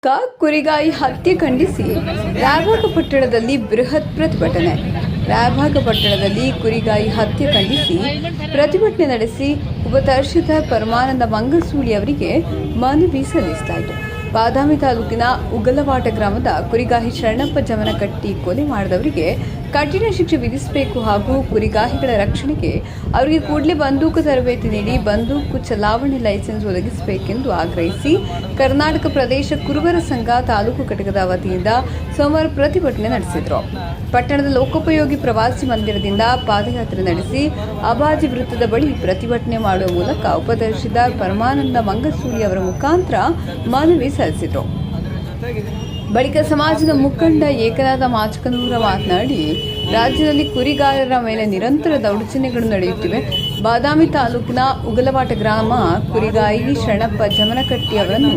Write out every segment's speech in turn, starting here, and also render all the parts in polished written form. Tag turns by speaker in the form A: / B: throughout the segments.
A: ಕುರಿಗಾಯಿ ಹತ್ಯೆ ಖಂಡಿಸಿ ರಾಯಭಾಗ ಪಟ್ಟಣದಲ್ಲಿ ಬೃಹತ್ ಪ್ರತಿಭಟನೆ. ರಾಯಭಾಗ ಪಟ್ಟಣದಲ್ಲಿ ಕುರಿಗಾಯಿ ಹತ್ಯೆ ಖಂಡಿಸಿ ಪ್ರತಿಭಟನೆ ನಡೆಸಿ ಉಪತಹಶೀಲ್ದಾರ್ ಪರಮಾನಂದ ಮಂಗಸೂಳಿ ಅವರಿಗೆ ಮನವಿ ಸಲ್ಲಿಸಲಾಯಿತು. ಬಾದಾಮಿ ತಾಲೂಕಿನ ಉಗಲವಾಟ ಗ್ರಾಮದ ಕುರಿಗಾಹಿ ಶರಣಪ್ಪ ಜಮನಕಟ್ಟಿ ಕೊಲೆ ಮಾಡಿದವರಿಗೆ ಕಠಿಣ ಶಿಕ್ಷೆ ವಿಧಿಸಬೇಕು ಹಾಗೂ ಕುರಿಗಾಹಿಗಳ ರಕ್ಷಣೆಗೆ ಅವರಿಗೆ ಕೂಡಲೇ ಬಂದೂಕು ತರಬೇತಿ ನೀಡಿ ಬಂದೂಕು ಚಲಾವಣೆ ಲೈಸೆನ್ಸ್ ಒದಗಿಸಬೇಕೆಂದು ಆಗ್ರಹಿಸಿ ಕರ್ನಾಟಕ ಪ್ರದೇಶ ಕುರುಬರ ಸಂಘ ತಾಲೂಕು ಘಟಕದ ವತಿಯಿಂದ ಸೋಮವಾರ ಪ್ರತಿಭಟನೆ ನಡೆಸಿದರು. ಪಟ್ಟಣದ ಲೋಕೋಪಯೋಗಿ ಪ್ರವಾಸಿ ಮಂದಿರದಿಂದ ಪಾದಯಾತ್ರೆ ನಡೆಸಿ ಅಬಾಜಿ ವೃತ್ತದ ಬಳಿ ಪ್ರತಿಭಟನೆ ಮಾಡುವ ಮೂಲಕ ಉಪತಹಶೀಲ್ದಾರ್ ಪರಮಾನಂದ ಮಂಗಸೂಳಿ ಅವರ ಮುಖಾಂತರ ಮನವಿ ಸಲ್ಲಿಸಿದರು. ಬಳಿಕ ಸಮಾಜದ ಮುಖಂಡ ಏಕನಾಥ ಮಾಚಕನೂರ ಮಾತನಾಡಿ, ರಾಜ್ಯದಲ್ಲಿ ಕುರಿಗಾರರ ಮೇಲೆ ನಿರಂತರ ದೌರ್ಜನ್ಯಗಳು ನಡೆಯುತ್ತಿವೆ. ಬಾದಾಮಿ ತಾಲೂಕಿನ ಉಗಲವಾಟ ಗ್ರಾಮ ಕುರಿಗಾಯಿ ಶರಣಪ್ಪ ಜಮನಕಟ್ಟಿ ಅವರನ್ನು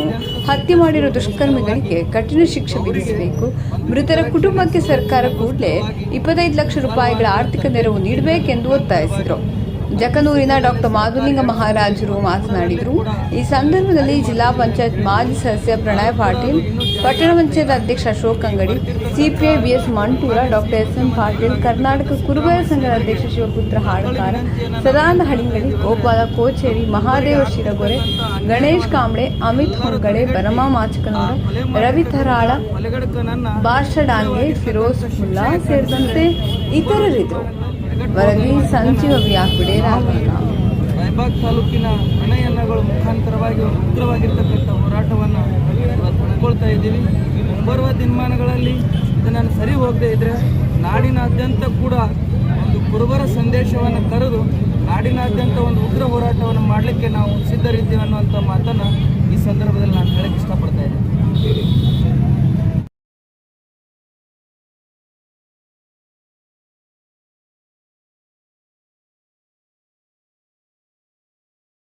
A: ಹತ್ಯೆ ಮಾಡಿರುವ ದುಷ್ಕರ್ಮಿಗಳಿಗೆ ಕಠಿಣ ಶಿಕ್ಷೆ ವಿಧಿಸಬೇಕು. ಮೃತರ ಕುಟುಂಬಕ್ಕೆ ಸರ್ಕಾರ ಕೂಡಲೇ 25 ಲಕ್ಷ ರೂಪಾಯಿಗಳ ಆರ್ಥಿಕ ನೆರವು ನೀಡಬೇಕೆಂದು ಒತ್ತಾಯಿಸಿದರು. ಜಕನೂರಿನ ಡಾಕ್ಟರ್ ಮಾಧುಲಿಂಗ ಮಹಾರಾಜರು ಮಾತನಾಡಿದರು. ಈ ಸಂದರ್ಭದಲ್ಲಿ ಜಿಲ್ಲಾ ಪಂಚಾಯತ್ ಮಾಜಿ ಸದಸ್ಯ ಪ್ರಣಯ ಪಾಟೀಲ್, ಪಟ್ಟಣ ಪಂಚಾಯತ್ ಅಧ್ಯಕ್ಷ Ashok Angadi, CPI BS Mantur, doctor SM. Patil, Karnataka ಕುರುಬರ ಸಂಘದ ಅಧ್ಯಕ್ಷ ಶಿವಪುತ್ರ ಹಾಡಕಾರ, ಸದಾನಂದ ಹಳಿಂಗಡಿ, ಗೋಪಾಲ ಕೋಚೇರಿ, ಮಹಾದೇವ ಶಿರಗೊರೆ, ಗಣೇಶ್ ಕಾಂಬ್ಳೆ, ಅಮಿತ್ ಹೊಂಗಳೆ, ಬರಮಾ ಮಾಚಕನೂರ, ರವಿ ಥರಾಳ, ಬಾಷಾ ಡಾಂಗೆ, ಫಿರೋಜ್ ಮುಲ್ಲಾ ಸೇರಿದಂತೆ ಇತರರಿದ್ದರು. ವರದಿ ಸಂಜೀವ ವ್ಯಾಕುಡೆ,
B: ರಾಯಬಾಗ ತಾಲೂಕಿನ ಅಣೆಯನ್ನಗಳ ಮುಖಾಂತರವಾಗಿ ಉಗ್ರವಾಗಿರ್ತಕ್ಕಂಥ ಹೋರಾಟವನ್ನು ಹಮ್ಮಿಕೊಳ್ತಾ ಇದ್ದೀವಿ. ಮುಂಬರುವ ದಿನಮಾನಗಳಲ್ಲಿ ಇದನ್ನು ಸರಿ ಹೋಗದೇ ಇದ್ದರೆ ನಾಡಿನಾದ್ಯಂತ ಕೂಡ ಒಂದು ಕುರುಬರ ಸಂದೇಶವನ್ನು ಕರೆದು ನಾಡಿನಾದ್ಯಂತ ಒಂದು ಉಗ್ರ ಹೋರಾಟವನ್ನು ಮಾಡಲಿಕ್ಕೆ ನಾವು ಸಿದ್ಧರಿದ್ದೀವಿ ಅನ್ನುವಂಥ ಮಾತನ್ನು ಈ ಸಂದರ್ಭದಲ್ಲಿ ನಾನು ಹೇಳಕ್ಕೆ ಇಷ್ಟಪಡ್ತೇನೆ.